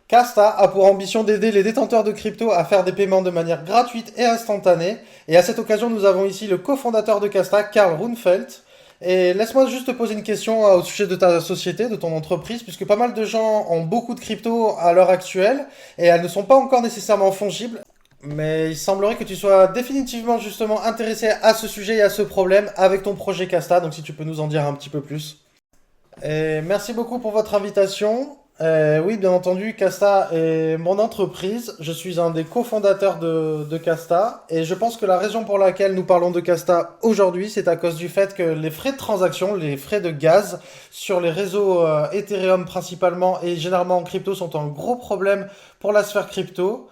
Casta a pour ambition d'aider les détenteurs de crypto à faire des paiements de manière gratuite et instantanée. Et à cette occasion, nous avons ici le cofondateur de Casta, Karl Runfeld. Et laisse-moi juste te poser une question au sujet de ta société, de ton entreprise, puisque pas mal de gens ont beaucoup de crypto à l'heure actuelle et elles ne sont pas encore nécessairement fongibles. Mais il semblerait que tu sois définitivement justement intéressé à ce sujet et à ce problème avec ton projet Casta, donc si tu peux nous en dire un petit peu plus. Et merci beaucoup pour votre invitation. Oui, bien entendu, Casta est mon entreprise. Je suis un des cofondateurs de Casta. Et je pense que la raison pour laquelle nous parlons de Casta aujourd'hui, c'est à cause du fait que les frais de transaction, les frais de gaz sur les réseaux Ethereum principalement et généralement en crypto sont un gros problème pour la sphère crypto.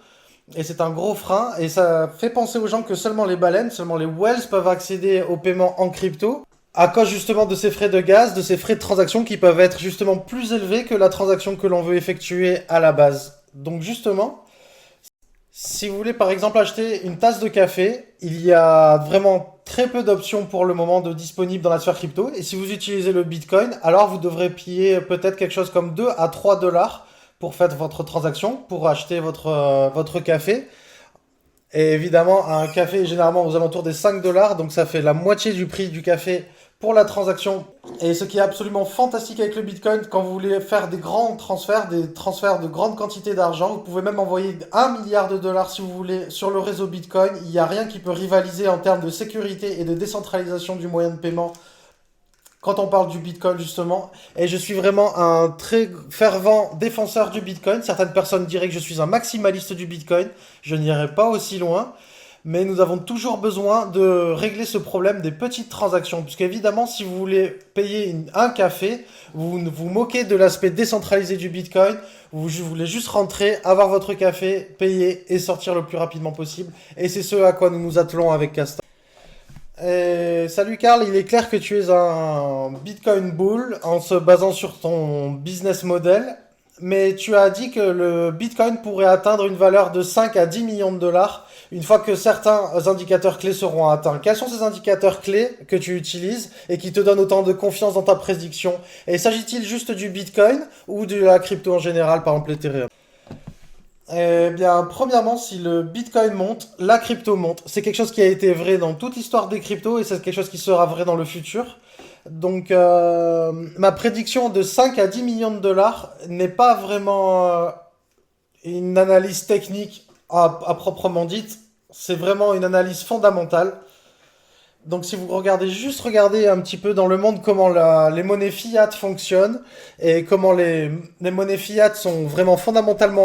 Et c'est un gros frein. Et ça fait penser aux gens que seulement les baleines, seulement les whales peuvent accéder aux paiements en crypto à cause justement de ces frais de gaz, de ces frais de transaction qui peuvent être justement plus élevés que la transaction que l'on veut effectuer à la base. Donc justement, si vous voulez par exemple acheter une tasse de café, il y a vraiment très peu d'options pour le moment de disponibles dans la sphère crypto. Et si vous utilisez le Bitcoin, alors vous devrez payer peut-être quelque chose comme 2 à 3 dollars pour faire votre transaction, pour acheter votre café. Et évidemment, un café est généralement aux alentours des 5 dollars, donc ça fait la moitié du prix du café pour la transaction. Et ce qui est absolument fantastique avec le Bitcoin, quand vous voulez faire des transferts de grandes quantités d'argent, vous pouvez même envoyer 1 milliard de dollars si vous voulez sur le réseau Bitcoin. Il n'y a rien qui peut rivaliser en termes de sécurité et de décentralisation du moyen de paiement quand on parle du Bitcoin justement. Et je suis vraiment un très fervent défenseur du Bitcoin. Certaines personnes diraient que je suis un maximaliste du Bitcoin. Je n'irai pas aussi loin. Mais nous avons toujours besoin de régler ce problème des petites transactions. Puisqu'évidemment, si vous voulez payer un café, vous vous moquez de l'aspect décentralisé du Bitcoin. Vous voulez juste rentrer, avoir votre café, payer et sortir le plus rapidement possible. Et c'est ce à quoi nous nous attelons avec Casta. Salut Karl, il est clair que tu es un Bitcoin bull en se basant sur ton business model, mais tu as dit que le Bitcoin pourrait atteindre une valeur de 5 à 10 millions de dollars une fois que certains indicateurs clés seront atteints. Quels sont ces indicateurs clés que tu utilises et qui te donnent autant de confiance dans ta prédiction? Et s'agit-il juste du Bitcoin ou de la crypto en général, par exemple l'Ethereum? Eh bien, premièrement, si le Bitcoin monte, la crypto monte. C'est quelque chose qui a été vrai dans toute l'histoire des cryptos et c'est quelque chose qui sera vrai dans le futur. Donc, ma prédiction de 5 à 10 millions de dollars n'est pas vraiment une analyse technique à proprement dite. C'est vraiment une analyse fondamentale. Donc, si vous regardez juste regarder un petit peu dans le monde comment les monnaies fiat fonctionnent et comment les monnaies fiat sont vraiment fondamentalement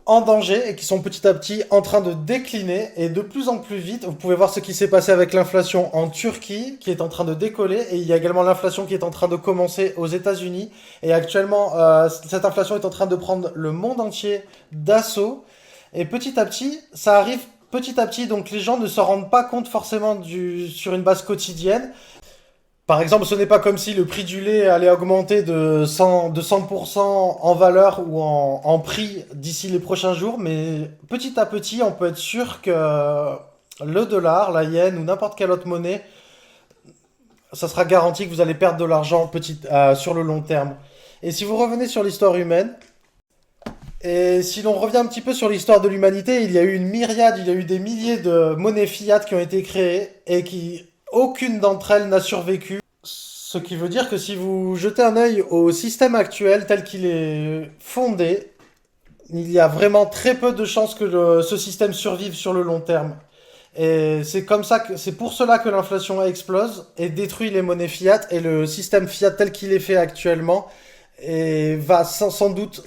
en danger et qui sont petit à petit en train de décliner et de plus en plus vite. Vous pouvez voir ce qui s'est passé avec l'inflation en Turquie qui est en train de décoller et il y a également l'inflation qui est en train de commencer aux États-Unis et actuellement cette inflation est en train de prendre le monde entier d'assaut et petit à petit ça arrive petit à petit donc les gens ne s'en rendent pas compte forcément sur une base quotidienne. Par exemple, ce n'est pas comme si le prix du lait allait augmenter de 100% en valeur ou en prix d'ici les prochains jours, mais petit à petit, on peut être sûr que le dollar, la yen ou n'importe quelle autre monnaie, ça sera garanti que vous allez perdre de l'argent sur le long terme. Et si vous revenez sur l'histoire humaine, et si l'on revient un petit peu sur l'histoire de l'humanité, il y a eu une myriade, il y a eu des milliers de monnaies fiat qui ont été créées et qui aucune d'entre elles n'a survécu. Ce qui veut dire que si vous jetez un œil au système actuel tel qu'il est fondé, il y a vraiment très peu de chances que ce système survive sur le long terme. Et c'est pour cela que l'inflation explose et détruit les monnaies fiat et le système fiat tel qu'il est fait actuellement et va sans doute.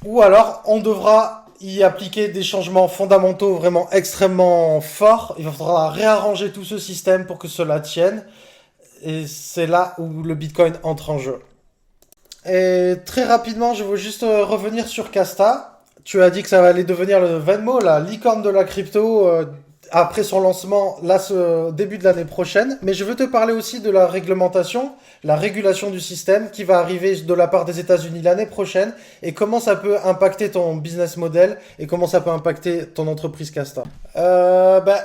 Ou alors on devra y appliquer des changements fondamentaux vraiment extrêmement forts. Il faudra réarranger tout ce système pour que cela tienne. Et c'est là où le Bitcoin entre en jeu. Et très rapidement, je veux juste revenir sur Casta. Tu as dit que ça allait devenir le Venmo, la licorne de la crypto, après son lancement, là, ce début de l'année prochaine. Mais je veux te parler aussi de la réglementation, la régulation du système qui va arriver de la part des États-Unis l'année prochaine et comment ça peut impacter ton business model et comment ça peut impacter ton entreprise Casta.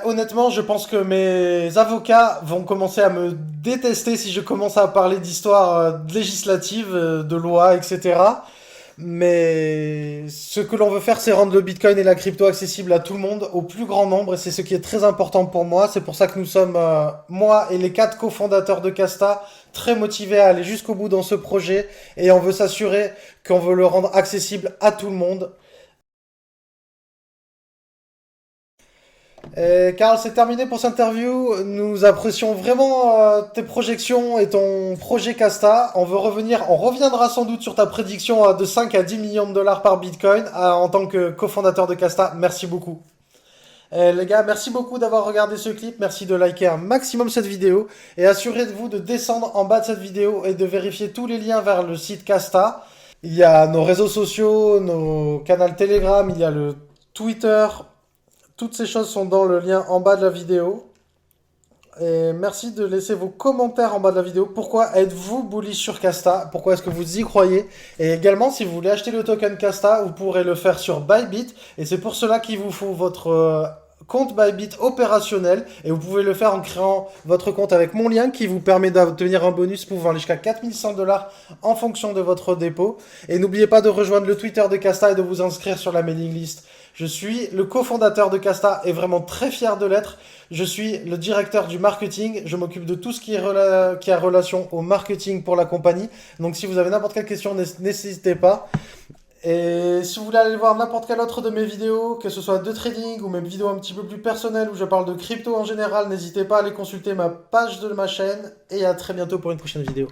Honnêtement, je pense que mes avocats vont commencer à me détester si je commence à parler d'histoire législative, de loi, etc. Mais ce que l'on veut faire, c'est rendre le Bitcoin et la crypto accessible à tout le monde, au plus grand nombre, et c'est ce qui est très important pour moi. C'est pour ça que nous sommes, moi et les 4 cofondateurs de Casta, très motivés à aller jusqu'au bout dans ce projet, et on veut s'assurer qu'on veut le rendre accessible à tout le monde. Karl, c'est terminé pour cette interview. Nous apprécions vraiment tes projections et ton projet Casta. On reviendra sans doute sur ta prédiction de 5 à 10 millions de dollars par Bitcoin en tant que cofondateur de Casta. Merci beaucoup. Les gars, merci beaucoup d'avoir regardé ce clip. Merci de liker un maximum cette vidéo. Et assurez-vous de descendre en bas de cette vidéo et de vérifier tous les liens vers le site Casta. Il y a nos réseaux sociaux, nos canaux Telegram, il y a le Twitter. Toutes ces choses sont dans le lien en bas de la vidéo. Et merci de laisser vos commentaires en bas de la vidéo. Pourquoi êtes-vous bullish sur Casta? Pourquoi est-ce que vous y croyez? Et également, si vous voulez acheter le token Casta, vous pourrez le faire sur Bybit. Et c'est pour cela qu'il vous faut votre compte Bybit opérationnel. Et vous pouvez le faire en créant votre compte avec mon lien qui vous permet d'obtenir un bonus pouvant aller jusqu'à 4100 dollars en fonction de votre dépôt. Et n'oubliez pas de rejoindre le Twitter de Casta et de vous inscrire sur la mailing list. Je suis le cofondateur de Casta et vraiment très fier de l'être. Je suis le directeur du marketing. Je m'occupe de tout ce qui a relation au marketing pour la compagnie. Donc si vous avez n'importe quelle question, n'hésitez pas. Et si vous voulez aller voir n'importe quelle autre de mes vidéos, que ce soit de trading ou même vidéos un petit peu plus personnelles où je parle de crypto en général, n'hésitez pas à aller consulter ma page de ma chaîne. Et à très bientôt pour une prochaine vidéo.